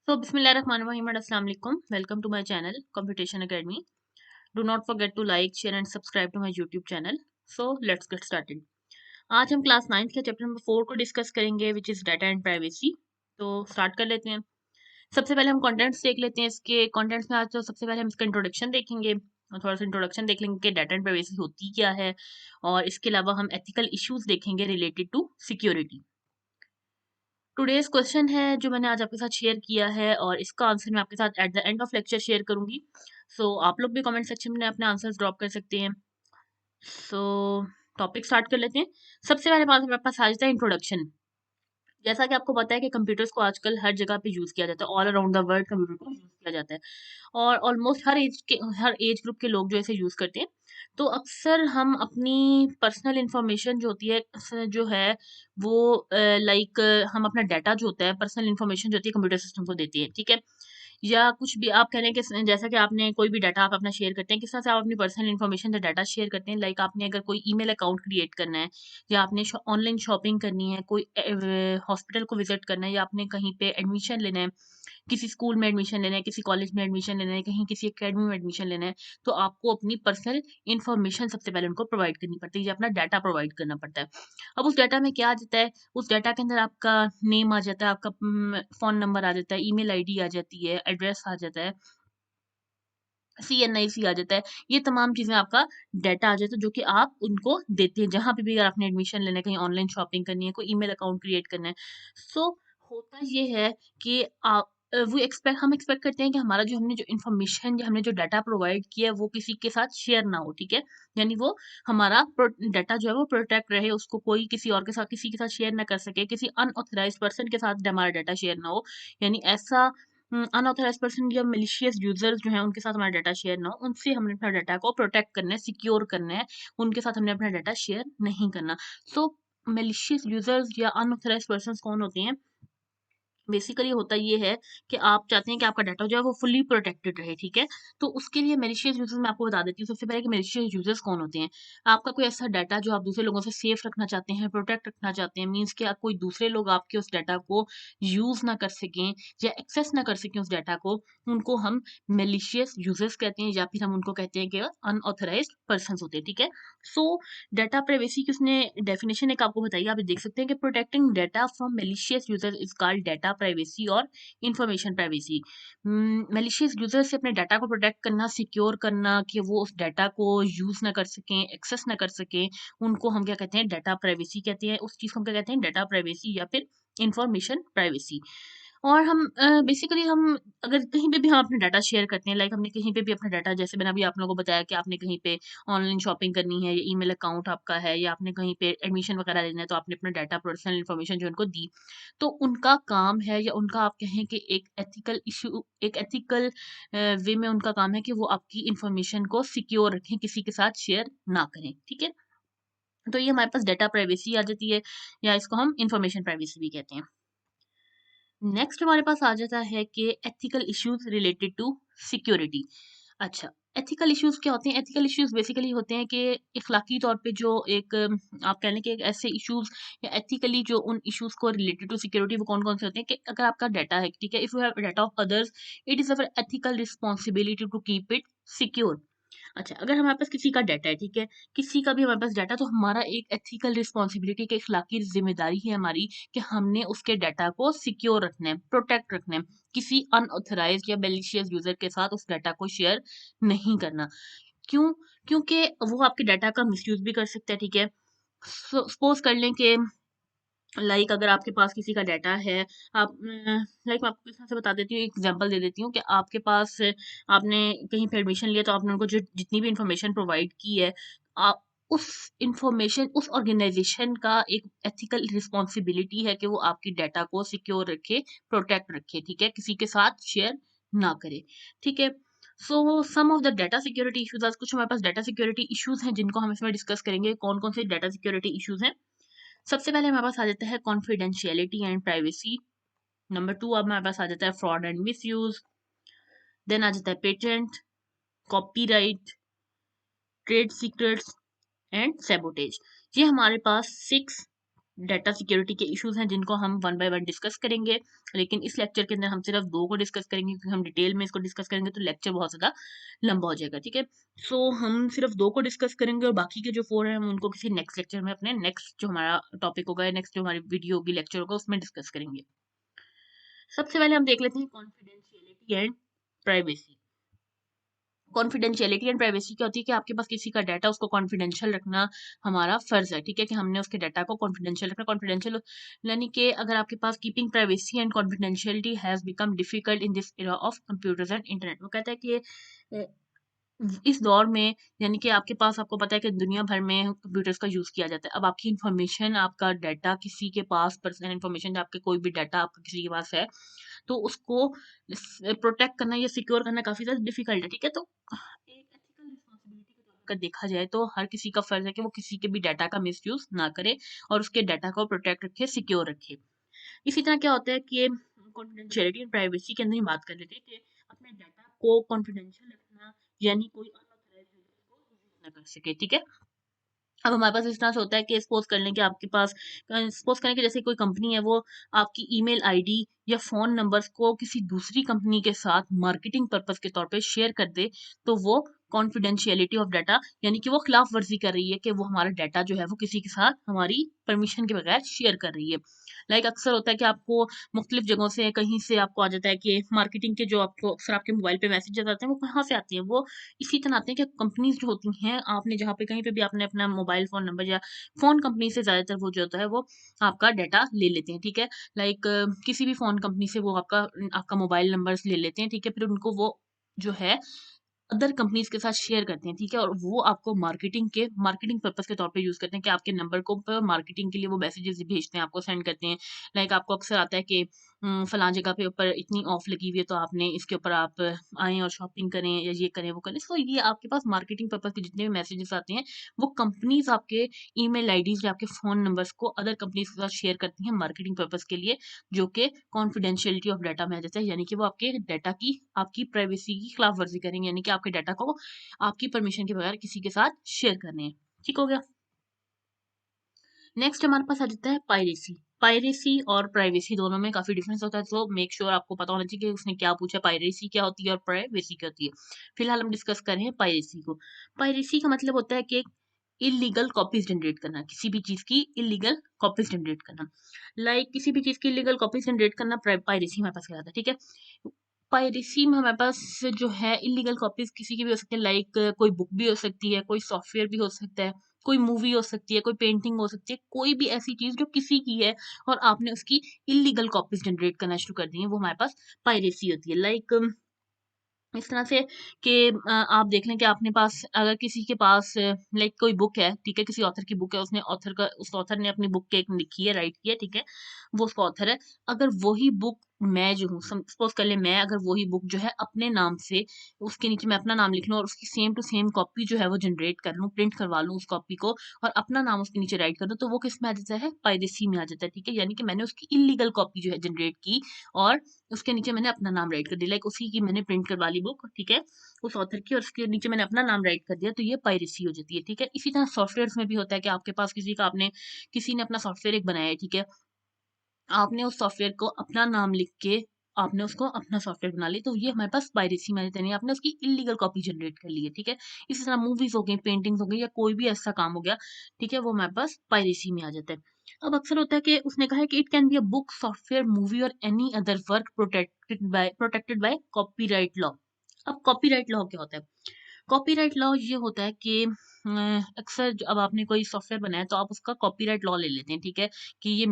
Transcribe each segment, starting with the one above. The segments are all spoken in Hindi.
So, Bismillahirrahmanirrahim and Assalamu alaikum. Welcome to my channel, Computation Academy. Do not forget to like, share and subscribe to my YouTube channel. So, let's get started. आज हम क्लास 9 के चैप्टर नंबर 4 को डिस्कस करेंगे which is data and privacy. तो स्टार्ट कर लेते हैं। सबसे पहले हम कंटेंट्स देख लेते हैं। इसके कंटेंट्स में आज तो सबसे पहले हम इसका इंट्रोडक्शन देखेंगे और थोड़ा सा इंट्रोडक्शन देख लेंगे कि डाटा एंड प्राइवेसी होती क्या है, और इसके अलावा हम एथिकल इश्यूज देखेंगे related to security. Today's question है जो मैंने आज आपके साथ शेयर किया है, और इसका आंसर मैं आपके साथ at the end of lecture share करूंगी। सो आप लोग भी कमेंट सेक्शन में अपने आंसर्स ड्रॉप कर सकते हैं। सो टॉपिक स्टार्ट कर लेते हैं। सबसे पहले बात हमारे पास आ जाता है इंट्रोडक्शन। जैसा कि आपको पता है कि कंप्यूटर्स को आजकल हर जगह पे यूज़ किया जाता है, all around the world computer को यूज़ किया जाता है, और ऑलमोस्ट हर एज ग्रुप के लोग जो इसे यूज़ करते हैं। तो अक्सर हम अपनी पर्सनल इंफॉर्मेशन जो होती है जो है वो लाइक हम अपना डाटा जो होता है, पर्सनल इंफॉर्मेशन जो होती है कंप्यूटर सिस्टम को देती है, ठीक है। या कुछ भी आप कह रहे हैं कि जैसा कि आपने कोई भी डाटा आप अपना शेयर करते हैं, किस तरह से आप अपनी पर्सनल इन्फॉर्मेशन से डाटा शेयर करते हैं। लाइक आपने अगर कोई ईमेल अकाउंट क्रिएट करना है, या आपने ऑनलाइन शॉपिंग करनी है, कोई हॉस्पिटल को विजिट करना है, या आपने कहीं पे एडमिशन लेना है, किसी स्कूल में एडमिशन लेना है, किसी कॉलेज में एडमिशन लेना है, कहीं किसी एकेडमी में एडमिशन लेना है, तो आपको अपनी पर्सनल इन्फॉर्मेशन सबसे पहले उनको प्रोवाइड करनी पड़ती है, या अपना डाटा प्रोवाइड करना पड़ता है। अब उस डाटा में क्या आ जाता है, उस डाटा के अंदर आपका नेम आ जाता है, आपका फ़ोन नंबर आ जाता है, ईमेल आईडी आ जाती है, एड्रेस आ जाता है, सीएनआईसी आ जाता है। ये तमाम चीज़ें आपका डाटा आ जाता है जो कि आप उनको देते हैं, जहाँ पे भी अगर आपने एडमिशन लेना है, कहीं ऑनलाइन शॉपिंग करनी है, कोई ईमेल अकाउंट क्रिएट करना है। सो होता ये है कि हम एक्सपेक्ट करते हैं कि हमारा जो हमने जो इन्फॉर्मेशन या हमने जो डाटा प्रोवाइड किया है वो किसी के साथ शेयर ना हो, ठीक है? यानी वो हमारा डाटा जो है वो प्रोटेक्ट रहे, उसको कोई किसी के साथ शेयर ना कर सके, किसी अनऑथराइज्ड पर्सन के साथ हमारा डाटा शेयर ना हो। यानी ऐसा अनऑथराइज्ड पर्सन या मैलिशियस यूजर्स जो हैं उनके साथ हमारा डाटा शेयर ना हो, उनसे हमने अपना डाटा को प्रोटेक्ट करना है, सिक्योर करना है, उनके साथ हमने अपना डाटा शेयर नहीं करना। सो मैलिशियस यूजर्स या अनऑथराइज्ड पर्सन्स कौन होते हैं? बेसिकली होता ये है कि आप चाहते हैं कि आपका डाटा जो है वो फुली प्रोटेक्टेड रहे, ठीक है? तो उसके लिए मैलिशियस यूज़र्स मैं आपको बता देती हूँ। सबसे पहले कि मैलिशियस यूज़र्स कौन होते हैं? आपका कोई ऐसा डाटा जो आप दूसरे लोगों से सेफ रखना चाहते हैं, प्रोटेक्ट रखना चाहते हैं, मीन्स कि आप कोई दूसरे लोग आपके उस डाटा को यूज़ ना कर सकें या एक्सेस ना कर सकें उस डाटा को, उनको हम मैलिशियस यूज़र्स कहते हैं, या फिर हम उनको कहते हैं कि अनऑथराइज्ड पर्सन्स होते हैं, ठीक है? सो डाटा प्राइवेसी की उसने डेफिनेशन एक आपको बताई, आप देख सकते हैं कि protecting data from malicious user is called data privacy और इंफॉर्मेशन प्राइवेसी। मैलिशियस यूजर से अपने डाटा को प्रोटेक्ट करना, सिक्योर करना कि वो उस डाटा को यूज ना कर सकें, एक्सेस ना कर सकें, उनको हम क्या कहते हैं, डाटा प्राइवेसी कहते हैं। उस चीज को हम क्या कहते हैं, डाटा प्राइवेसी या फिर इंफॉर्मेशन प्राइवेसी। और हम बेसिकली हम अगर कहीं पे भी हम अपना डाटा शेयर करते हैं, लाइक हमने कहीं पे भी अपना डाटा, जैसे मैंने अभी आप लोगों को बताया कि आपने कहीं पे ऑनलाइन शॉपिंग करनी है, या ईमेल अकाउंट आपका है, या आपने कहीं पे एडमिशन वगैरह लेना है, तो आपने अपना डाटा, पर्सनल इन्फॉर्मेशन जो उनको दी, तो उनका काम है, या उनका आप कहें कि एक एथिकल वे में उनका काम है कि वो आपकी इन्फॉर्मेशन को सिक्योर रखें, किसी के साथ शेयर ना करें, ठीक है? तो ये हमारे पास डाटा प्राइवेसी आ जाती है, या इसको हम इन्फॉर्मेशन प्राइवेसी भी कहते हैं। नेक्स्ट हमारे पास आ जाता है कि ethical issues related to security. अच्छा, एथिकल इश्यूज क्या होते हैं? एथिकल इश्यूज बेसिकली होते हैं कि इखलाकी तौर पे जो एक आप कह लें कि एक ऐसे इश्यूज, या एथिकली जो उन इश्यूज को रिलेटेड टू सिक्योरिटी, वो कौन कौन से होते हैं कि अगर आपका डाटा है, ठीक है, if you have data of others, it is our ethical responsibility to keep it secure. अच्छा, अगर हमारे पास किसी का डाटा है, ठीक है, किसी का भी हमारे पास डाटा, तो हमारा एक एथिकल रिस्पॉन्सिबिलिटी, एक इखलाकी ज़िम्मेदारी है हमारी कि हमने उसके डाटा को सिक्योर रखना है, प्रोटेक्ट रखना है, किसी अनऑथराइज्ड या मैलिशियस यूज़र के साथ उस डाटा को शेयर नहीं करना। क्यों? क्योंकि वो आपके डाटा का मिसयूज़ भी कर सकता है, ठीक है? सपोज़ कर लें कि लाइक अगर आपके पास किसी का डाटा है, आप लाइक मैं आपको इस तरह से बता देती हूँ, एग्जांपल दे देती हूँ कि आपके पास आपने कहीं पे एडमिशन लिया, तो आपने उनको जो जितनी भी इंफॉर्मेशन प्रोवाइड की है, आप उस इंफॉर्मेशन, उस ऑर्गेनाइजेशन का एक एथिकल रिस्पॉन्सिबिलिटी है कि वो आपकी डाटा को सिक्योर रखे, प्रोटेक्ट रखे, ठीक है, किसी के साथ शेयर ना करे, ठीक है। So some of the data security issues, आज कुछ हमारे पास डाटा सिक्योरिटी इश्यूज हैं जिनको हम इसमें डिस्कस करेंगे। कौन कौन से डाटा सिक्योरिटी इश्यूज हैं? सबसे पहले हमारे पास आ जाता है कॉन्फिडेंशियलिटी एंड प्राइवेसी। नंबर 2 अब हमारे पास आ जाता है फ्रॉड एंड मिसयूज। देन आ जाता है patent, copyright, trade secrets and sabotage. ये हमारे पास 6 डाटा सिक्योरिटी के इश्यूज़ हैं जिनको हम वन बाय वन डिस्कस करेंगे। लेकिन इस लेक्चर के अंदर हम सिर्फ 2 को डिस्कस करेंगे, क्योंकि हम डिटेल में इसको डिस्कस करेंगे तो लेक्चर बहुत ज़्यादा लंबा हो जाएगा, ठीक है? सो हम सिर्फ 2 को डिस्कस करेंगे और बाकी के जो 4 हैं हम उनको किसी नेक्स्ट लेक्चर में, अपने नेक्स्ट जो हमारा टॉपिक होगा या नेक्स्ट जो हमारी वीडियो होगी, लेक्चर होगा, उसमें डिस्कस करेंगे। सबसे पहले हम देख लेते हैं confidentiality and privacy. Confidentiality and privacy क्या होती है कि आपके पास किसी का डाटा, उसको कॉन्फिडेंशियल रखना हमारा फर्ज है, ठीक है? कि हमने उसके डाटा को कॉन्फिडेंशियल रखना। कॉन्फिडेंशियल यानी कि अगर आपके पास keeping privacy and confidentiality has become difficult in this era of computers and internet. वो कहता है कि अ, इस दौर में, यानी कि आपके पास, आपको पता है कि दुनिया भर में कंप्यूटर्स का यूज़ किया जाता है। अब आपकी इन्फॉर्मेशन, आपका डाटा किसी के पास, पर्सनल इन्फॉर्मेशन, आपके कोई भी डाटा आपका किसी के पास है, तो उसको प्रोटेक्ट करना या सिक्योर करना काफ़ी ज़्यादा डिफिकल्ट है, ठीक है? तो एक एथिकल रिस्पॉन्सिबिलिटी के तौर पर अगर देखा जाए तो हर किसी का फर्ज है कि वो किसी के भी डाटा का मिसयूज़ ना करे और उसके डाटा को प्रोटेक्ट रखे, सिक्योर रखे। इसी तरह क्या होता है कि कॉन्फिडेंशियलिटी एंड प्राइवेसी के अंदर ही बात कर लेते हैं कि अपने डाटा को कॉन्फिडेंशियल रखना, यानी कोई अनऑथराइज्ड यूज़र उसको यूज़ ना कर सके, ठीक है? अब हमारे पास इस तरह से होता है कि सपोज़ कर लें कि आपके पास सपोज़ करें कि जैसे कोई कंपनी है, वो आपकी ईमेल आईडी या फ़ोन नंबर्स को किसी दूसरी कंपनी के साथ मार्केटिंग पर्पज़ के तौर पे शेयर कर दे, तो वो कॉन्फिडेंशियलिटी ऑफ डाटा, यानी कि वो खिलाफ़वर्ज़ी कर रही है कि वो हमारा डाटा जो है वो किसी के साथ हमारी परमिशन के बगैर शेयर कर रही है। लाइक अक्सर होता है कि आपको मुख्तलिफ़ जगहों से, कहीं से आपको आ जाता है कि मार्केटिंग के जो आपको अक्सर आपके मोबाइल पे मैसेजेस आते हैं, वो कहाँ से आते हैं? वो इसी तरह आते हैं कि कंपनीज़ जो होती हैं, आपने जहाँ पे कहीं पे भी आपने अपना मोबाइल फ़ोन नंबर या फ़ोन कंपनी से ज़्यादातर वो जो होता है वो आपका डाटा ले लेते हैं, ठीक है? लाइक किसी भी फ़ोन कंपनी से वो आपका मोबाइल नंबर्स ले लेते हैं, ठीक है? फिर उनको वो जो है अदर कंपनीज़ के साथ शेयर करते हैं, ठीक है? और वो आपको मार्केटिंग पर्पज़ के तौर पे यूज़ करते हैं कि आपके नंबर को मार्केटिंग के लिए वो मैसेजेस भेजते हैं, आपको सेंड करते हैं। लाइक आपको अक्सर आता है कि फलाँ जगह पे ऊपर इतनी ऑफ लगी हुई है, तो आपने इसके ऊपर आप आएँ और शॉपिंग करें या ये करें, वो करें। सो ये आपके पास मार्केटिंग पर्पज़ के जितने भी मैसेजेस आते हैं, वो कंपनीज़ आपके ईमेल आईडीज़ या आपके फ़ोन नंबर्स को अदर कंपनीज़ के साथ शेयर करती हैं मार्केटिंग पर्पज़ के लिए, जो कि कॉन्फिडेंशियलिटी ऑफ डाटा में आ जाता है। यानी कि वो आपके डाटा की, आपकी प्राइवेसी की खिलाफ़वर्ज़ी करेंगे, यानी कि आपके डाटा को आपकी परमिशन के बगैर किसी के साथ शेयर करने हैं। ठीक हो गया? नेक्स्ट हमारे पास आ जाता है पायरेसी। पायरेसी और प्राइवेसी दोनों में काफ़ी डिफरेंस होता है, तो मेक श्योर आपको पता होना चाहिए कि उसने क्या पूछा, पायरेसी क्या होती है और प्राइवेसी क्या होती है। फिलहाल हम डिस्कस कर रहे हैं पायरेसी को। पायरेसी का मतलब होता है कि इल्लीगल कॉपीज़ जनरेट करना, किसी भी चीज़ की इल्लीगल कॉपीज़ जनरेट करना। लाइक किसी भी चीज़ की इल्लीगल कॉपीज़ जनरेट करना पायरेसी हमारे पास कहलाता है, ठीक है? पायरेसी में हमारे पास जो है इल्लीगल कॉपीज़ किसी की भी हो सकती है, लाइक कोई बुक भी हो सकती है, कोई सॉफ्टवेयर भी हो सकता है, कोई मूवी हो सकती है, कोई पेंटिंग हो सकती है, कोई भी ऐसी चीज़ जो किसी की है और आपने उसकी इल्लीगल कॉपीज़ जनरेट करना शुरू कर दी हैं, वो हमारे पास पायरेसी होती है। लाइक इस तरह से कि आप देख लें कि आपने पास, अगर किसी के पास लाइक कोई बुक है, ठीक है? किसी ऑथर की बुक है, उसने ऑथर का उस ऑथर ने अपनी बुक के एक लिखी है, राइट की है, ठीक है? वो उसका ऑथर है। अगर वही बुक मैं जो हूँ, सपोज़ कर लें, मैं अगर वही बुक जो है अपने नाम से, उसके नीचे मैं अपना नाम लिख लूँ और उसकी सेम टू सेम कॉपी जो है वो जनरेट कर लूँ, प्रिंट करवा लूँ उस कॉपी को और अपना नाम उसके नीचे राइट कर दूँ, तो वो किस में आ जाता है? पायरेसी में आ जाता है, ठीक है? यानी कि मैंने उसकी इल्लीगल कॉपी जो है जनरेट की और उसके नीचे मैंने अपना नाम राइट कर दिया, लाइक उसी की मैंने प्रिंट करवा ली बुक, ठीक है? उस ऑथर की, और उसके नीचे मैंने अपना नाम राइट कर दिया, तो ये पायरेसी हो जाती है, ठीक है? इसी तरह सॉफ्टवेयर्स में भी होता है कि आपके पास किसी ने अपना सॉफ्टवेयर एक बनाया है, ठीक है? आपने उस सॉफ्टवेयर को अपना नाम लिख के आपने उसको अपना सॉफ्टवेयर बना लिया, तो ये हमारे पास पायरेसी में आ जाता है, यानी आपने उसकी इल्लीगल कॉपी जनरेट कर ली है, ठीक है? इसी तरह मूवीज़ हो गई, पेंटिंग्स हो गई या कोई भी ऐसा काम हो गया, ठीक है? वो हमारे पास पायरेसी में आ जाता है। अब अक्सर होता है कि उसने कहा है कि it can be a book, software, movie और any other work protected by copyright law. अब कॉपीराइट लॉ क्या होता है? कॉपीराइट लॉ ये होता है कि अक्सर अब आपने कोई सॉफ्टवेयर बनाया तो आप उसका कॉपीराइट लॉ ले लेते हैं, ठीक है? कि ये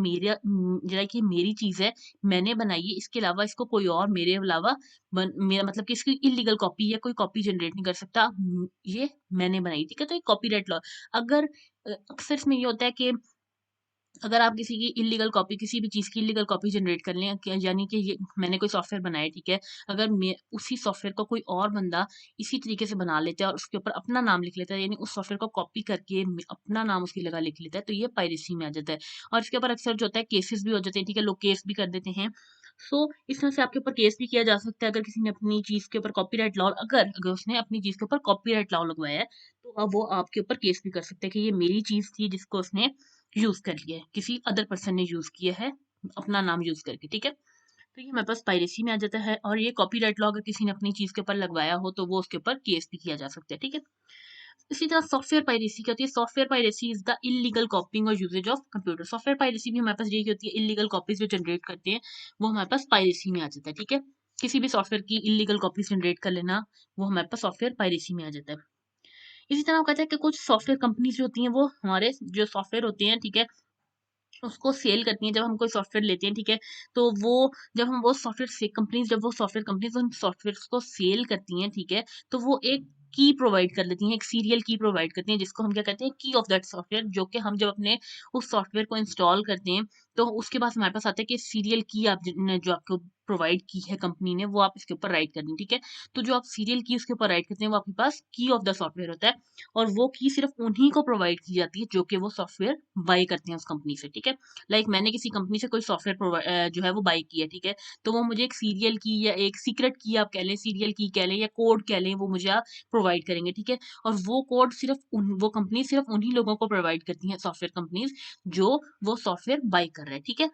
लाइक ये मेरी चीज़ है, मैंने बनाई है, इसके अलावा इसको कोई और मेरे अलावा मेरा मतलब कि इसकी इल्लीगल कॉपी या कोई कॉपी जनरेट नहीं कर सकता। ये मैंने बनाई, ठीक है? तो ये कॉपीराइट लॉ। अगर अक्सर इसमें ये होता है कि अगर आप किसी की इल्लीगल कॉपी, किसी भी चीज़ की इल्लीगल कॉपी जनरेट कर लें, यानी कि ये मैंने कोई सॉफ्टवेयर बनाया है, ठीक है? अगर मैं उसी सॉफ्टवेयर को कोई और बंदा इसी तरीके से बना लेता है और उसके ऊपर अपना नाम लिख लेता है, यानी उस सॉफ्टवेयर को कॉपी करके अपना नाम उसकी जगह लिख लेता है, तो ये पायरेसी में आ जाता है। और इसके ऊपर अक्सर जो होता है केसेस भी हो जाते हैं, ठीक है? लोग केस भी कर देते हैं। सो इस तरह से आपके ऊपर केस भी किया जा सकता है अगर किसी ने अपनी चीज़ के ऊपर कॉपीराइट लॉ, अगर उसने अपनी चीज़ के ऊपर कॉपीराइट लॉ लगवाया है, तो अब वो आपके ऊपर केस भी कर सकते हैं कि ये मेरी चीज़ थी जिसको उसने यूज़ कर लिया है, किसी अदर पर्सन ने यूज़ किया है अपना नाम यूज़ करके, ठीक है? तो ये हमारे पास पायरेसी में आ जाता है और ये कॉपीराइट लॉ अगर किसी ने अपनी चीज़ के ऊपर लगवाया हो तो वो उसके ऊपर केस भी किया जा सकता है, ठीक है? इसी तरह सॉफ्टवेयर पायरेसी क्या होती है? Software piracy is the illegal copying और usage of computer. Software piracy भी हमारे पास यही होती है, इल्लीगल कॉपीज़ जो जनरेट करते हैं, वो हमारे पास पायरेसी में आ जाता है, ठीक है? किसी भी सॉफ्टवेयर की इल्लीगल कॉपीज़ जनरेट कर लेना, वो हमारे पास सॉफ्टवेयर पायरेसी में आ जाता है। इसी तरह वो कहते हैं कि कुछ सॉफ्टवेयर कंपनीज़ जो होती हैं, वो हमारे जो सॉफ्टवेयर होते हैं, ठीक है? उसको सेल करती हैं। जब हम कोई सॉफ्टवेयर लेते हैं, ठीक है? तो वो जब हम वो सॉफ्टवेयर से कंपनीज़ जब वो सॉफ्टवेयर कंपनीज़ उन सॉफ्टवेयर्स को सेल करती हैं, ठीक है? तो वो एक की प्रोवाइड कर देती हैं, एक सीरियल की प्रोवाइड करती हैं, जिसको हम क्या कहते हैं, की ऑफ दैट सॉफ्टवेयर, जो कि हम जब अपने उस सॉफ्टवेयर को इंस्टॉल करते हैं, तो उसके बाद हमारे पास आता है कि सीरियल की आप ज ने जो आपको प्रोवाइड की है कंपनी ने, वो आप इसके ऊपर राइट कर दें, ठीक है? तो जो आप सीरियल की उसके ऊपर राइट करते हैं, वो आपके पास की ऑफ द सॉफ्टवेयर होता है और वो की सिर्फ़ उन्हीं को प्रोवाइड की जाती है, जो कि वो सॉफ्टवेयर बाय करते हैं उस कंपनी से, ठीक है? लाइक मैंने किसी कंपनी से कोई सॉफ्टवेयर जो है वो बाय किया है, ठीक है? तो वो मुझे एक सीरियल की या एक सीक्रेट की आप कह लें, सीरियल की कह लें या कोड कह लें, वो मुझे आप प्रोवाइड करेंगे, ठीक है? और वो कोड सिर्फ़ उन वो कंपनी सिर्फ़ उन्हीं लोगों को प्रोवाइड करती हैं सॉफ्टवेयर कंपनीज़, जो वो सॉफ्टवेयर बाय कर रहे हैं, ठीक है?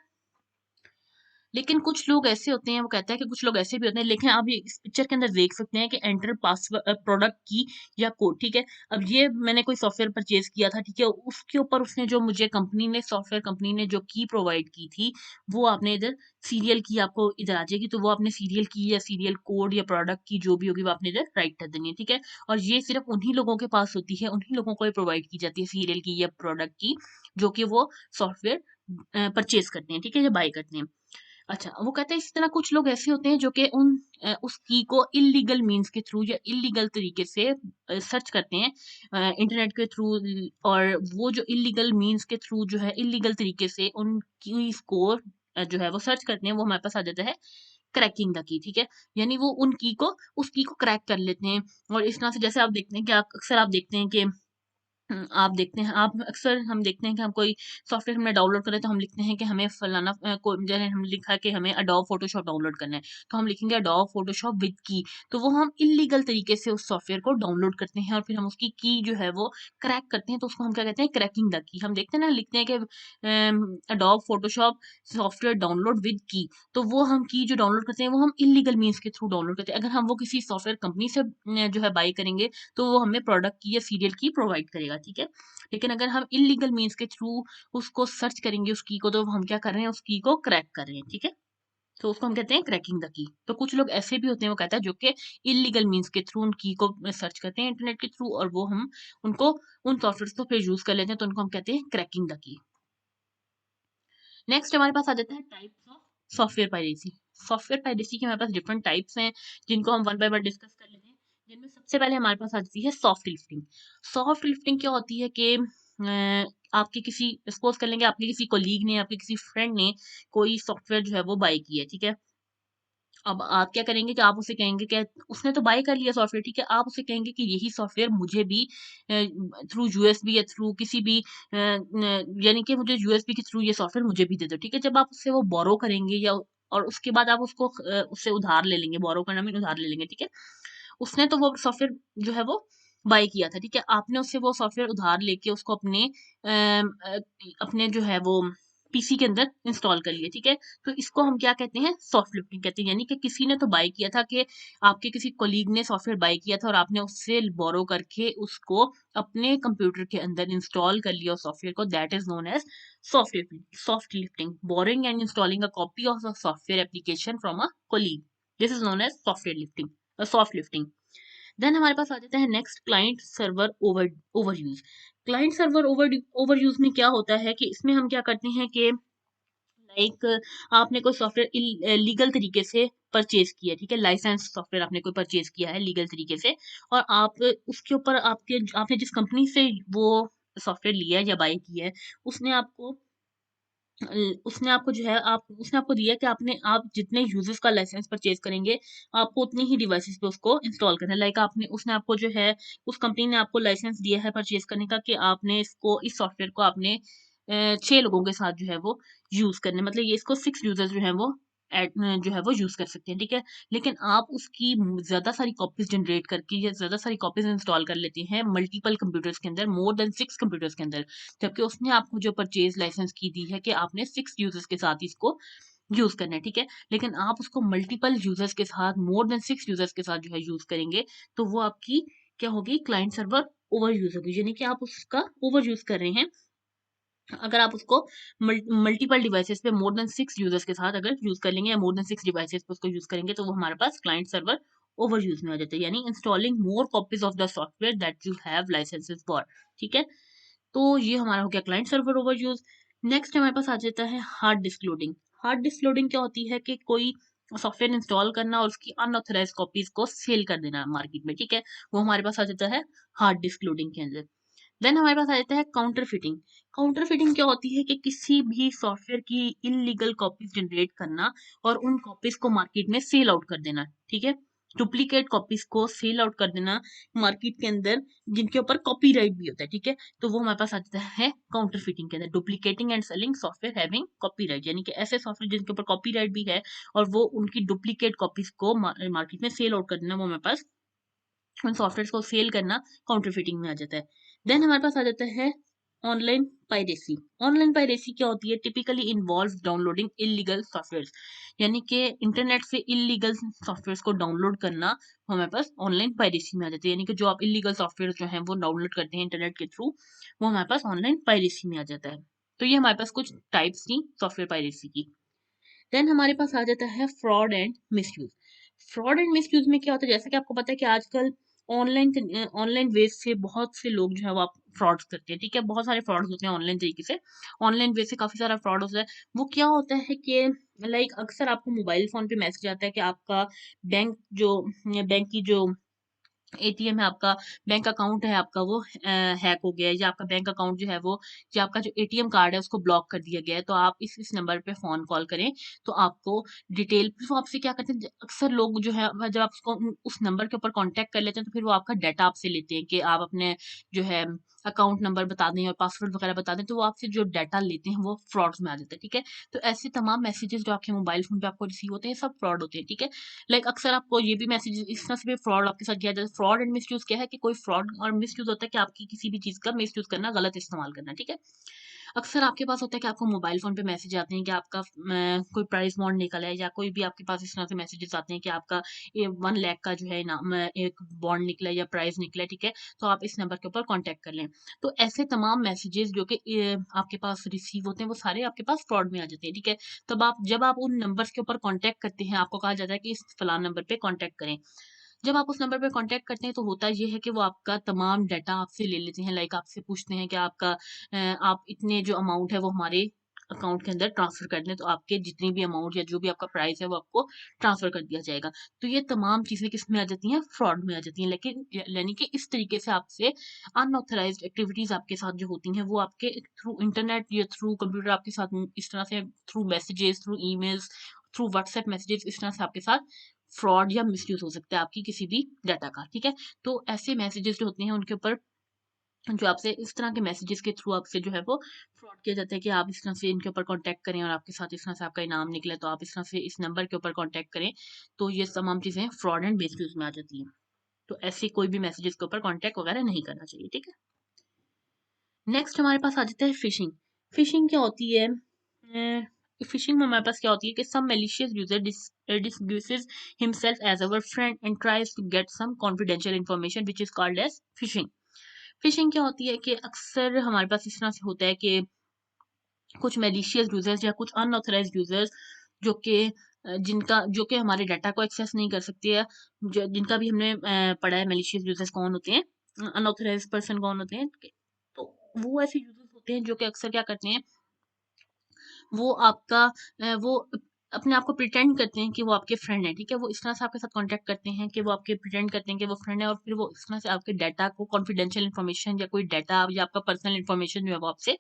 लेकिन कुछ लोग ऐसे होते हैं, वो कहता है कि कुछ लोग ऐसे भी होते हैं, लेकिन आप ये इस पिक्चर के अंदर देख सकते हैं कि एंटर प्रोडक्ट की या कोड, ठीक है? अब ये मैंने कोई सॉफ्टवेयर परचेज़ किया था, ठीक है? उसके ऊपर उसने जो मुझे सॉफ्टवेयर कंपनी ने जो की प्रोवाइड की थी, वो आपने इधर सीरियल की आपको इधर आ जाएगी, तो वो आपने सीरियल की या सीरियल कोड या प्रोडक्ट की जो भी होगी, वो आपने इधर राइट कर देनी है, ठीक है? और ये सिर्फ़ उन्हीं लोगों के पास होती है, उन्हीं लोगों को ये प्रोवाइड की जाती है सीरियल की या प्रोडक्ट की, जो कि वो सॉफ्टवेयर परचेज़ करते हैं, ठीक है? या बाय करते हैं। अच्छा, वो कहते हैं इसी तरह कुछ लोग ऐसे होते हैं जो कि उस की को इल्लीगल मीन्स के थ्रू या इल्लीगल तरीके से सर्च करते हैं इंटरनेट के थ्रू और वो जो इल्लीगल मीन्स के थ्रू जो है इल्लीगल तरीके से उन कीज़ को जो है वो सर्च करते हैं, वो हमारे पास आ जाता है क्रैकिंग द की, ठीक है? यानी वो उन की को उस की को क्रैक कर लेते हैं और इस तरह से जैसे आप देखते हैं कि आप अक्सर आप देखते हैं कि आप देखते हैं आप अक्सर हम देखते हैं कि हम कोई सॉफ्टवेयर हमने डाउनलोड करा है तो हम लिखते हैं कि हमें फलाना को जैसे हम लिखा है कि हमें एडोब फोटोशॉप डाउनलोड करना है तो हम लिखेंगे एडोब फोटोशॉप विद की तो वो हम इल्लीगल तरीके से उस सॉफ्टवेयर को डाउनलोड करते हैं और फिर हम उसकी की जो है वो क्रैक करते हैं तो उसको हम क्या कहते हैं क्रैकिंग द की हम देखते हैं ना लिखते हैं कि adobe Photoshop software download with की तो वो हम की जो डाउनलोड करते हैं वो हम इल्लीगल मीन्स के थ्रू डाउनलोड करते हैं अगर हम वो किसी सॉफ्टवेयर कंपनी से जो है बाई करेंगे तो वो हमें प्रोडक्ट की या सीरियल की प्रोवाइड करेगा, ठीक है? लेकिन अगर हम इल्लीगल मीन्स के थ्रू उसको सर्च करेंगे उस की को, तो हम क्या कर रहे हैं, उस की को क्रैक कर रहे हैं, ठीक है? तो उसको हम कहते हैं क्रैकिंग द की। तो कुछ लोग ऐसे भी होते हैं, वो कहता है, जो कि इल्लीगल मीन्स के थ्रू उन की को सर्च करते हैं इंटरनेट के थ्रू और वो हम उनको उन सॉफ्टवेयर्स को फिर यूज़ कर लेते हैं, तो उनको हम कहते हैं क्रैकिंग द की। नेक्स्ट हमारे पास आ जाता है types of software piracy. Software piracy के हमारे पास डिफरेंट टाइप्स हैं, जिनको हम वन बाय वन डिस्कस कर लेते हैं। जिनमें सबसे पहले हमारे पास आ जाती है सॉफ्ट लिफ्टिंग। सॉफ्ट लिफ्टिंग क्या होती है कि आपके किसी सपोज़ कर लेंगे आपके किसी कलीग ने, आपके किसी फ्रेंड ने कोई सॉफ्टवेयर जो है वो बाय किया है, ठीक है? अब आप क्या करेंगे कि आप उसे कहेंगे कि उसने तो बाय कर लिया सॉफ्टवेयर, ठीक है? आप उसे कहेंगे कि यही सॉफ्टवेयर मुझे भी थ्रू यूएसबी या थ्रू किसी भी यानी कि मुझे यूएसबी के थ्रू ये सॉफ्टवेयर मुझे भी दे दो, ठीक है? जब आप उससे वो बोरो करेंगे या और उसके बाद आप उसको उससे उधार ले लेंगे, बोरो करना मीन उधार ले लेंगे, ठीक है? उसने तो वो सॉफ्टवेयर जो है वो बाय किया था, ठीक है? आपने उससे वो सॉफ्टवेयर उधार लेके उसको अपने जो है वो पीसी के अंदर इंस्टॉल कर लिया, ठीक है? तो इसको हम क्या कहते हैं? सॉफ्ट लिफ्टिंग कहते हैं। यानी कि किसी ने तो बाय किया था कि आपके किसी कलीग ने सॉफ्टवेयर बाय किया था और आपने उससे बोरो करके उसको अपने कंप्यूटर के अंदर इंस्टॉल कर लिया उस सॉफ्टवेयर को, that is known as soft lifting, borrowing and installing a copy of a software application from a colleague. This is known as soft lifting. Then हमारे पास आ जाता है next client server overuse. Client server overuse में क्या होता है कि इसमें हम क्या करते हैं कि लाइक आपने कोई सॉफ्टवेयर लीगल तरीके से परचेज किया, ठीक है? लाइसेंस सॉफ्टवेयर आपने कोई परचेज किया है लीगल तरीके से और आप उसके ऊपर आपने जिस कंपनी से वो सॉफ्टवेयर लिया है या बाय किया है उसने आपको जो है आप उसने आपको दिया कि आप जितने यूज़र्स का लाइसेंस परचेज़ करेंगे, आपको उतने ही डिवाइसेज़ पे उसको इंस्टॉल करना है। लाइक आपने उसने आपको जो है उस कंपनी ने आपको लाइसेंस दिया है परचेज़ करने का कि आपने इस सॉफ्टवेयर को आपने 6 लोगों के साथ जो है वो यूज़ करना है। मतलब ये इसको 6 यूज़र्स जो हैं वो जो है वो यूज़ कर सकते हैं, ठीक है? लेकिन आप उसकी ज़्यादा सारी कॉपीज़ जनरेट करके या ज़्यादा सारी कॉपीज़ इंस्टॉल कर लेते हैं मल्टीपल कंप्यूटर्स के अंदर, मोर देन 6 कंप्यूटर्स के अंदर, जबकि उसने आपको जो परचेज़ लाइसेंस की दी है कि आपने 6 यूज़र्स के साथ इसको यूज़ करना है, ठीक है? लेकिन आप उसको मल्टीपल यूज़र्स के साथ, मोर देन 6 यूज़र्स के साथ जो है यूज़ करेंगे, तो वो आपकी क्या होगी, क्लाइंट सर्वर ओवर यूज़ होगी, यानी कि आप उसका ओवर यूज़ कर रहे हैं। अगर आप उसको मल्टीपल डिवाइसेज़ पे मोर देन 6 यूज़र्स के साथ अगर यूज़ कर लेंगे या मोर देन 6 डिवाइसेज़ पे उसको यूज़ करेंगे, तो वो हमारे पास क्लाइंट सर्वर ओवर यूज़ में आ जाता है, यानी installing more copies of the software that you have licences for, ठीक है? तो ये हमारा हो गया client server over use. Next हमारे पास आ जाता है hard disk loading. Hard disk loading क्या होती है कि कोई सॉफ्टवेयर इंस्टॉल करना और उसकी अनऑथराइज्ड कॉपीज़ को सेल कर देना मार्केट में, ठीक है? वो हमारे पास आ जाता है हार्ड डिस्क लोडिंग के अंदर। देन हमारे पास आ जाता है काउंटर फिटिंग। काउंटर फिटिंग क्या होती है कि किसी भी सॉफ्टवेयर की इल्लीगल कॉपीज़ जनरेट करना और उन कॉपीज़ को मार्केट में सेल आउट कर देना, ठीक है? डुप्लीकेट कॉपीज़ को सेल आउट कर देना मार्केट के अंदर, जिनके ऊपर कॉपीराइट भी होता है, ठीक है? तो वो हमारे पास आ जाता है काउंटर फिटिंग के अंदर, duplicating and selling software having copyright, यानी कि ऐसे सॉफ्टवेयर जिनके ऊपर कॉपीराइट भी है और वो उनकी डुप्लीकेट कॉपीज़ को मार्केट में सेल आउट कर देना, वो हमारे पास उन सॉफ्टवेयर्स को सेल करना काउंटर फिटिंग में आ जाता है। देन हमारे पास आ जाता है ऑनलाइन पायरेसी। ऑनलाइन पायरेसी क्या होती है? Typically involves downloading illegal softwares, यानी कि इंटरनेट से इल्लीगल सॉफ्टवेयर्स को डाउनलोड करना हमारे पास ऑनलाइन पायरेसी में आ जाता है, यानी कि जो आप इल्लीगल सॉफ्टवेयर जो हैं वो डाउनलोड करते हैं इंटरनेट के थ्रू, वो हमारे पास ऑनलाइन पायरेसी में आ जाता है। तो ये हमारे पास कुछ टाइप्स थी सॉफ्टवेयर पायरेसी की। देन हमारे पास आ जाता है fraud and misuse. Fraud and misuse में क्या होता है, जैसा कि आपको पता है कि आजकल ऑनलाइन वेज से बहुत से लोग जो है वो आप फ्रॉड्स करते हैं, ठीक है? बहुत सारे फ्रॉड्स होते हैं ऑनलाइन तरीके से, ऑनलाइन वेज से काफी सारा फ्रॉड होता है। वो क्या होता है कि लाइक अक्सर आपको मोबाइल फोन पे मैसेज आता है कि आपका बैंक जो बैंक की जो एटीएम है आपका, बैंक अकाउंट है आपका, वो हैक हो गया है, या आपका बैंक अकाउंट जो है वो, या आपका जो एटीएम कार्ड है उसको ब्लॉक कर दिया गया है, तो आप इस नंबर पे फ़ोन कॉल करें, तो आपको डिटेल फिर वो आपसे क्या करते हैं, अक्सर लोग जो है जब आप उसको उस नंबर के ऊपर कॉन्टैक्ट कर लेते हैं, तो फिर वो आपका डाटा आपसे लेते हैं कि आप अपने जो है अकाउंट नंबर बता दें और पासवर्ड वगैरह बता दें, तो वो आपसे जो डाटा लेते हैं वो फ्रॉड्स में आ जाता है, ठीक है? तो ऐसे तमाम मैसेजेस जो आपके मोबाइल फ़ोन पे आपको रिसीव होते हैं, सब फ्रॉड होते हैं, ठीक है? लाइक अक्सर आपको ये भी मैसेज इस तरह से भी फ्रॉड आपके साथ किया जाता है। फ्रॉड एंड मिसयूज़ क्या है कि कोई फ्रॉड और मिसयूज़ होता है कि आपकी किसी भी चीज़ का मिसयूज़ करना, गलत इस्तेमाल करना, ठीक है? अक्सर आपके पास होता है कि आपको मोबाइल फ़ोन पे मैसेज आते हैं कि आपका कोई प्राइज़ बॉन्ड निकला है, या कोई भी आपके पास इस तरह से मैसेजेस आते हैं कि आपका ये 1 लाख का जो है इनाम एक बॉन्ड निकला है या प्राइज़ निकला है, ठीक है? तो आप इस नंबर के ऊपर कॉन्टैक्ट कर लें। तो ऐसे तमाम मैसेजेस जो कि आपके पास रिसीव होते हैं, वो सारे आपके पास फ्रॉड में आ जाते हैं, ठीक है? जब आप उन नंबर्स के ऊपर कॉन्टैक्ट करते हैं, आपको कहा जाता है कि इस फलाँ नंबर पे कॉन्टैक्ट करें। जब आप उस नंबर पे कॉन्टैक्ट करते हैं, तो होता ये है कि वो आपका तमाम डाटा आपसे ले लेते हैं। लाइक आपसे पूछते हैं कि आप इतने जो अमाउंट है वो हमारे अकाउंट के अंदर ट्रांसफ़र कर दें, तो आपके जितनी भी अमाउंट या जो भी आपका प्राइस है वो आपको ट्रांसफ़र कर दिया जाएगा। तो ये तमाम चीज़ें किसमें आ जाती हैं? फ्रॉड में आ जाती हैं। लेकिन यानी कि इस तरीके से आपसे अनऑथराइज़्ड एक्टिविटीज़ आपके साथ जो होती हैं, वो आपके थ्रू इंटरनेट या थ्रू कंप्यूटर आपके साथ इस तरह से through messages, through emails, through WhatsApp messages, इस तरह से आपके साथ फ्रॉड या मिसयूज़ हो सकता है आपकी किसी भी डाटा का, ठीक है? तो ऐसे मैसेजेस जो होते हैं उनके ऊपर जो आपसे इस तरह के मैसेजेस के थ्रू आपसे जो है वो फ्रॉड किया जाता है कि आप इस तरह से इनके ऊपर कॉन्टैक्ट करें और आपके साथ इस तरह से आपका इनाम निकले, तो आप इस तरह से इस नंबर के ऊपर कॉन्टैक्ट करें। तो ये तमाम चीज़ें फ्रॉड एंड मिसयूज़ में आ जाती हैं। तो ऐसे कोई भी मैसेजेस के ऊपर कॉन्टैक्ट वगैरह नहीं करना चाहिए, ठीक है? नेक्स्ट हमारे पास आ जाता है फिशिंग। फिशिंग क्या होती है? फिशिंग में हमारे पास क्या होती है कि some malicious user disguises himself as our friend and tries to get some confidential information which is called as phishing. Fishing क्या होती है कि अक्सर हमारे पास इस तरह से होता है कि कुछ मैलिशियस यूजर्स या कुछ अनऑथराइज्ड यूजर्स जो कि जो कि हमारे डाटा को एक्सेस नहीं कर सकते हैं, जिनका भी हमने पढ़ा है मैलिशियस यूजर्स कौन होते हैं, अनऑथराइज्ड पर्सन कौन होते हैं, तो वो ऐसे यूजर्स होते हैं जो कि अक्सर क्या करते हैं, वो वो अपने आप को प्रिटेंड करते हैं कि वो आपके फ्रेंड हैं, ठीक है? वो इस तरह से आपके साथ कॉन्टैक्ट करते हैं कि वो आपके प्रिटेंड करते हैं कि वो फ्रेंड है, और फिर वो इस तरह से आपके डाटा को, कॉन्फिडेंशियल इन्फॉर्मेशन या कोई डाटा या आपका पर्सनल इन्फॉर्मेशन जो है वो आपसे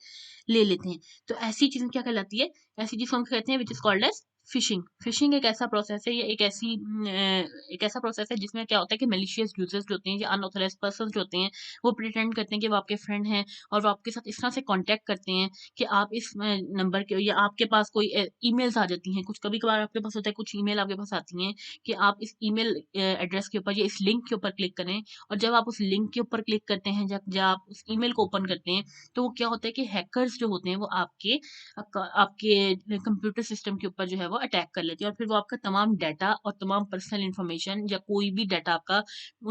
ले लेते हैं। तो ऐसी चीज़ें क्या कहलाती है? ऐसी चीज़ को हम कहते हैं which is called as fishing fishing एक ऐसा प्रोसेस है, ये एक ऐसा प्रोसेस है जिसमें क्या होता है कि मैलिशियस यूजर्स जो होते हैं या अनऑथराइज्ड पर्सन जो होते हैं, वो प्रिटेंड करते हैं कि वो आपके फ्रेंड हैं और वो आपके साथ इस तरह से कांटेक्ट करते हैं कि आप इस नंबर के या आपके पास कोई ईमेल्स आ जाती हैं, कुछ कभी कभार आपके पास होता है, कुछ ईमेल आपके पास आती हैं कि आप इस ईमेल एड्रेस के ऊपर या इस लिंक के ऊपर क्लिक करें। और जब आप उस लिंक के ऊपर क्लिक करते हैं, जब जब आप उस ईमेल को ओपन करते हैं, तो वो क्या होता है कि हैकर्स जो होते हैं वो आपके कंप्यूटर सिस्टम के ऊपर जो है वो अटैक कर लेती है और फिर वो आपका तमाम डाटा और तमाम पर्सनल इन्फॉर्मेशन या कोई भी डाटा आपका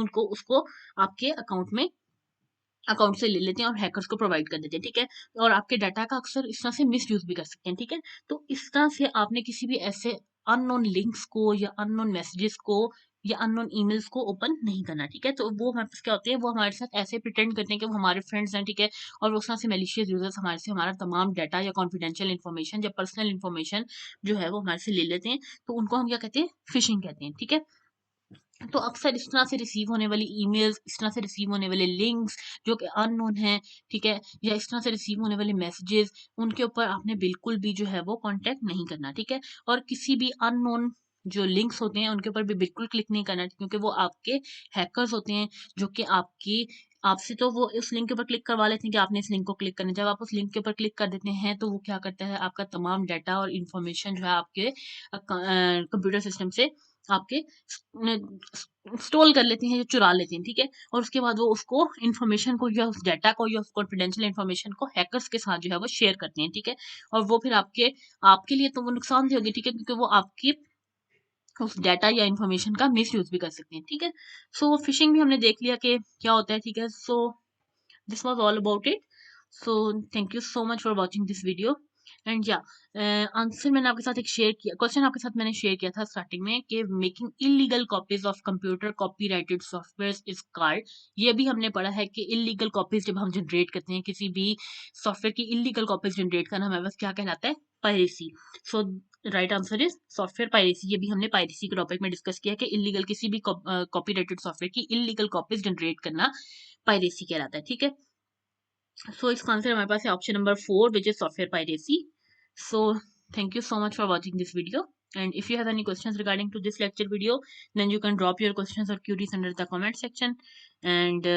उनको उसको आपके अकाउंट से ले लेते हैं और हैकर्स को प्रोवाइड कर देते हैं, ठीक है? और आपके डाटा का अक्सर इस तरह से मिसयूज़ भी कर सकते हैं, ठीक है? तो इस तरह से आपने किसी भी ऐसे अननोन लिंक्स को या अननोन मैसेजेस को या अननोन ईमेल्स को ओपन नहीं करना, ठीक है? तो वो हमारे पास क्या होते हैं, वो हमारे साथ ऐसे प्रिटेंड करते हैं कि वो हमारे फ्रेंड्स हैं, ठीक है? और वो उस तरह से मैलिशियस यूज़र्स हमारे से हमारा तमाम डाटा या कॉन्फिडेंशियल इन्फॉर्मेशन या पर्सनल इन्फॉर्मेशन जो है वो हमारे से ले लेते हैं, तो उनको हम क्या कहते हैं? फिशिंग कहते हैं, ठीक है? तो अक्सर इस तरह से रिसीव होने वाली ईमेल्स, इस तरह से रिसीव होने वाले लिंक्स जो कि अननोन हैं, ठीक है? या इस तरह से रिसीव होने वाले मैसेजेस, उनके ऊपर आपने बिल्कुल भी जो है वो कॉन्टैक्ट नहीं करना, ठीक है? और किसी भी अननोन जो लिंक्स होते हैं, उनके ऊपर भी बिल्कुल क्लिक नहीं करना, क्योंकि वो आपके हैकर्स होते हैं, जो कि आपसे तो वो उस लिंक के ऊपर क्लिक करवा लेते हैं कि आपने इस लिंक को क्लिक करना है। जब आप उस लिंक के ऊपर क्लिक कर देते हैं, तो वो क्या करता है, आपका तमाम डाटा और इन्फॉर्मेशन जो है आपके कंप्यूटर सिस्टम से आपके स्टॉल कर लेती हैं या चुरा लेती हैं, ठीक है? और उसके बाद वो उसको इन्फॉर्मेशन को या उस डाटा को या उस कॉन्फिडेंशियल इन्फॉर्मेशन को हैकर्स के साथ जो है वो शेयर करती हैं, ठीक है? और वो फिर आपके आपके लिए तो वो नुकसानदेह होगी, ठीक है? क्योंकि वो आपकी उस डाटा या इन्फॉर्मेशन का मिसयूज़ भी कर सकती हैं, ठीक है? सो फिशिंग भी हमने देख लिया कि क्या होता है, ठीक है? सो this was all about it. So thank you so much for watching this video. And या आंसर मैंने आपके साथ एक शेयर किया, क्वेश्चन आपके साथ मैंने शेयर किया था स्टार्टिंग में कि making illegal copies of computer copyrighted software is called. ये भी हमने पढ़ा है कि इलीगल कॉपीज जब हम जनरेट करते हैं, किसी भी सॉफ्टवेयर की इलीगल कॉपीज जनरेट करना हमारे पास क्या कहलाता है? Piracy. So right answer is software piracy. ये भी हमने पायरेसी के टॉपिक में डिस्कस किया कि इलीगल किसी भी कॉपीराइटेड सॉफ्टवेयर की इलीगल कॉपीज जनरेट करना पायरेसी कहलाता है, ठीक है? So इसका आंसर हमारे पास है option number 4 which is software piracy. So thank you so much for watching this video. And if you have any questions regarding to this lecture video, then you can drop your questions or queries under the comment section. And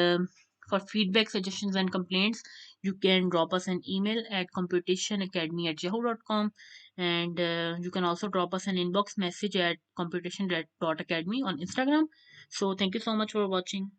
for feedback, suggestions, and complaints, you can drop us an email at computationacademy@yahoo.com. And you can also drop us an inbox message at computation.academy on Instagram. So thank you so much for watching.